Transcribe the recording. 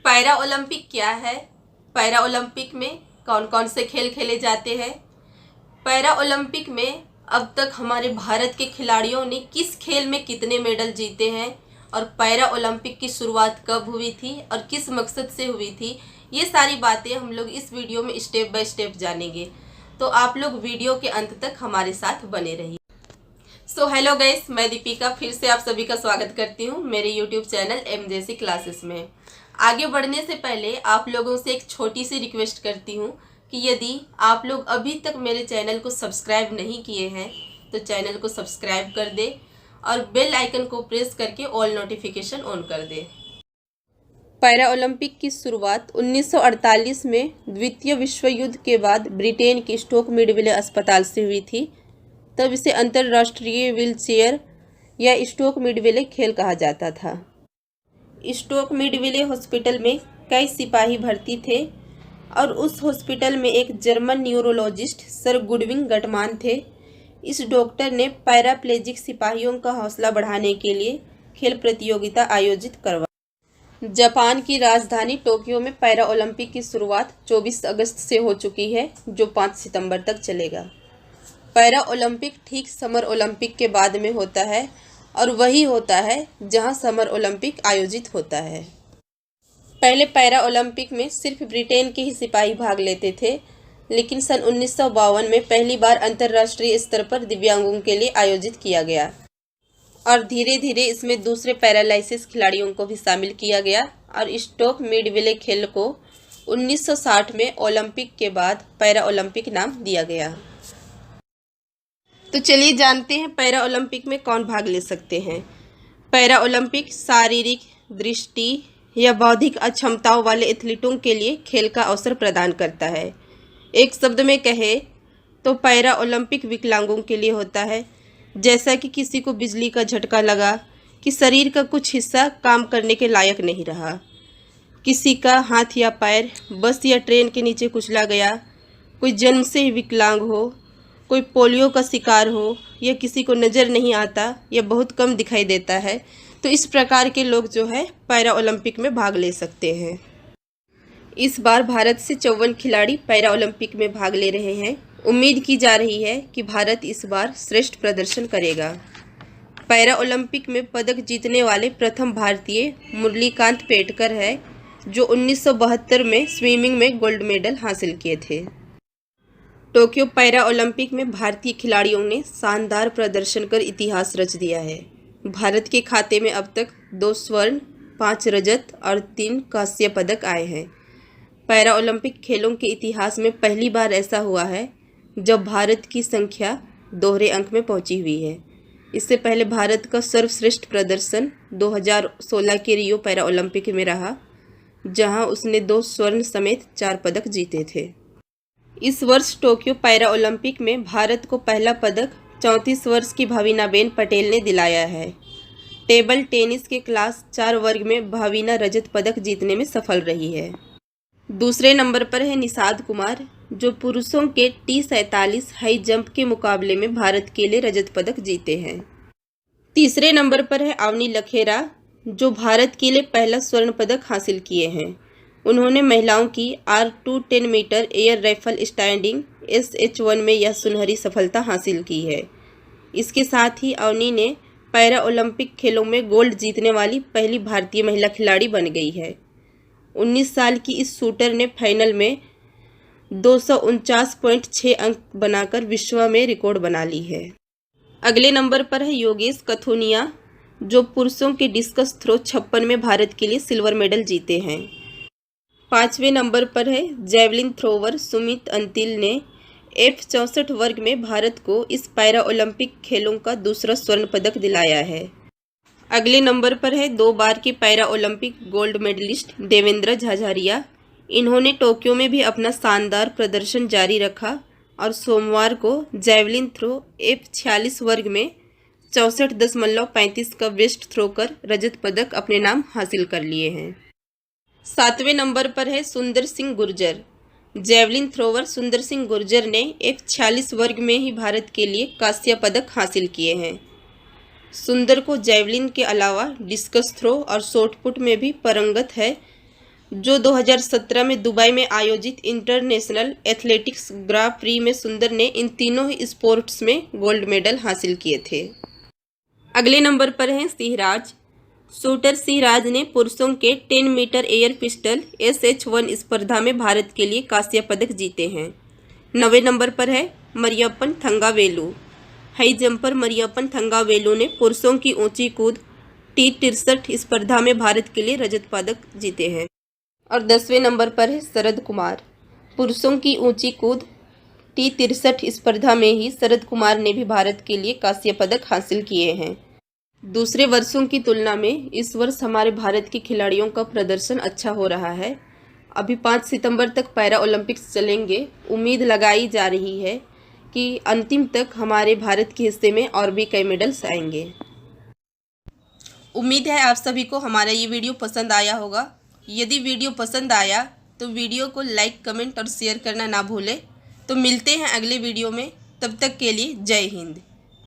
Para Olympic क्या है? Para Olympic में कौन कौन से खेल खेले जाते हैं? पैरा ओलंपिक में अब तक हमारे भारत के खिलाड़ियों ने किस खेल में कितने मेडल जीते हैं और पैरा ओलंपिक की शुरुआत कब हुई थी और किस मकसद से हुई थी, ये सारी बातें हम लोग इस वीडियो में स्टेप बाय स्टेप जानेंगे। तो आप लोग वीडियो के अंत तक हमारे साथ बने रहिए। सो हेलो गाइस, मैं दीपिका फिर से आप सभी का स्वागत करती हूँ मेरे यूट्यूब चैनल MJC क्लासेस में। आगे बढ़ने से पहले आप लोगों से एक छोटी सी रिक्वेस्ट करती हूँ कि यदि आप लोग अभी तक मेरे चैनल को सब्सक्राइब नहीं किए हैं तो चैनल को सब्सक्राइब कर दे और बेल आइकन को प्रेस करके ऑल नोटिफिकेशन ऑन कर दे। पैरा ओलंपिक की शुरुआत 1948 में द्वितीय विश्व युद्ध के बाद ब्रिटेन के स्टोक मिडविले अस्पताल से हुई थी। तब इसे अंतर्राष्ट्रीय व्हीलचेयर या स्टोक मिडविले खेल कहा जाता था। स्टोक मिडविले हॉस्पिटल में कई सिपाही भर्ती थे और उस हॉस्पिटल में एक जर्मन न्यूरोलॉजिस्ट सर गुडविन गटमान थे। इस डॉक्टर ने पैराप्लेजिक सिपाहियों का हौसला बढ़ाने के लिए खेल प्रतियोगिता आयोजित करवाई। जापान की राजधानी टोक्यो में पैरा ओलंपिक की शुरुआत 24 अगस्त से हो चुकी है, जो 5 सितंबर तक चलेगा। पैरा ओलंपिक ठीक समर ओलंपिक के बाद में होता है और वही होता है जहां समर ओलंपिक आयोजित होता है। पहले पैरा ओलंपिक में सिर्फ ब्रिटेन के ही सिपाही भाग लेते थे, लेकिन सन 1952 में पहली बार अंतर्राष्ट्रीय स्तर पर दिव्यांगों के लिए आयोजित किया गया और धीरे धीरे इसमें दूसरे पैरालाइसिस खिलाड़ियों को भी शामिल किया गया और स्टोक मिडविले खेल को 1960 में ओलंपिक के बाद पैरा ओलंपिक नाम दिया गया। तो चलिए जानते हैं पैरा ओलंपिक में कौन भाग ले सकते हैं। पैरा ओलंपिक शारीरिक, दृष्टि या बौद्धिक अक्षमताओं वाले एथलीटों के लिए खेल का अवसर प्रदान करता है। एक शब्द में कहे तो पैरा ओलंपिक विकलांगों के लिए होता है, जैसा कि किसी को बिजली का झटका लगा कि शरीर का कुछ हिस्सा काम करने के लायक नहीं रहा, किसी का हाथ या पैर बस या ट्रेन के नीचे कुचला गया, कोई जन्म से ही विकलांग हो, कोई पोलियो का शिकार हो या किसी को नज़र नहीं आता या बहुत कम दिखाई देता है, तो इस प्रकार के लोग जो है पैरा ओलंपिक में भाग ले सकते हैं। इस बार भारत से 54 खिलाड़ी पैरा ओलंपिक में भाग ले रहे हैं। उम्मीद की जा रही है कि भारत इस बार श्रेष्ठ प्रदर्शन करेगा। पैरा ओलंपिक में पदक जीतने वाले प्रथम भारतीय मुरलीकांत पेटकर है, जो 1972 में स्विमिंग में गोल्ड मेडल हासिल किए थे। टोक्यो पैरा ओलंपिक में भारतीय खिलाड़ियों ने शानदार प्रदर्शन कर इतिहास रच दिया है। भारत के खाते में अब तक 2 स्वर्ण, 5 रजत और 3 कांस्य पदक आए हैं। पैरा ओलंपिक खेलों के इतिहास में पहली बार ऐसा हुआ है जब भारत की संख्या दोहरे अंक में पहुंची हुई है। इससे पहले भारत का सर्वश्रेष्ठ प्रदर्शन 2016 के रियो पैरा ओलंपिक में रहा, जहां उसने 2 स्वर्ण समेत 4 पदक जीते थे। इस वर्ष टोक्यो पैरा ओलंपिक में भारत को पहला पदक 34 वर्ष की भाविनाबेन पटेल ने दिलाया है। टेबल टेनिस के क्लास 4 वर्ग में भाविना रजत पदक जीतने में सफल रही है। दूसरे नंबर पर है निषाद कुमार, जो पुरुषों के T47 हाई जंप के मुकाबले में भारत के लिए रजत पदक जीते हैं। तीसरे नंबर पर है अवनी लखेरा, जो भारत के लिए पहला स्वर्ण पदक हासिल किए हैं। उन्होंने महिलाओं की R210 metre air rifle standing SH1 में यह सुनहरी सफलता हासिल की है। इसके साथ ही अवनी ने पैरा ओलंपिक खेलों में गोल्ड जीतने वाली पहली भारतीय महिला खिलाड़ी बन गई है। 19 साल की इस शूटर ने फाइनल में 249.6 अंक बनाकर विश्व में रिकॉर्ड बना ली है। अगले नंबर पर है योगेश कथुनिया, जो पुरुषों के डिस्कस थ्रो 56 में भारत के लिए सिल्वर मेडल जीते हैं। 5वें नंबर पर है जैवलिन थ्रोवर सुमित अंतिल ने F64 वर्ग में भारत को इस पैरा ओलंपिक खेलों का दूसरा स्वर्ण पदक दिलाया है। अगले नंबर पर है 2 बार के para Olympic gold medallist Devendra Jhajharia. इन्होंने टोक्यो में भी अपना शानदार प्रदर्शन जारी रखा और सोमवार को जैवलिन थ्रो F46 वर्ग में 64.35 का वेस्ट थ्रो कर रजत पदक अपने नाम हासिल कर लिए हैं। 7वें नंबर पर है सुंदर सिंह गुर्जर। जैवलिन थ्रोवर सुंदर सिंह गुर्जर ने F46 वर्ग में ही भारत के लिए कांस्य पदक हासिल किए हैं। सुंदर को जैवलिन के अलावा डिस्कस थ्रो और शॉटपुट में भी पारंगत है, जो 2017 में दुबई में आयोजित इंटरनेशनल एथलेटिक्स ग्रां प्री में सुंदर ने इन तीनों ही स्पोर्ट्स में गोल्ड मेडल हासिल किए थे। अगले नंबर पर हैं सिहराज। शूटर सिहराज ने पुरुषों के 10 मीटर एयर पिस्टल SH1 स्पर्धा में भारत के लिए कांस्य पदक जीते हैं। 9वें नंबर पर है मरियप्पन थंगावेलु। हाई जंपर मरियप्पन थंगावेलु ने पुरुषों की ऊंची कूद T63 स्पर्धा में भारत के लिए रजत पदक जीते हैं। और 10वें नंबर पर है शरद कुमार। पुरुषों की ऊंची कूद T63 स्पर्धा में ही शरद कुमार ने भी भारत के लिए कांस्य पदक हासिल किए हैं। दूसरे वर्षों की तुलना में इस वर्ष हमारे भारत के खिलाड़ियों का प्रदर्शन अच्छा हो रहा है। अभी 5 सितंबर तक पैरा ओलंपिक्स चलेंगे। उम्मीद लगाई जा रही है कि अंतिम तक हमारे भारत के हिस्से में और भी कई मेडल्स आएंगे। उम्मीद है आप सभी को हमारा ये वीडियो पसंद आया होगा। यदि वीडियो पसंद आया तो वीडियो को लाइक, कमेंट और शेयर करना ना भूलें। तो मिलते हैं अगले वीडियो में, तब तक के लिए जय हिंद।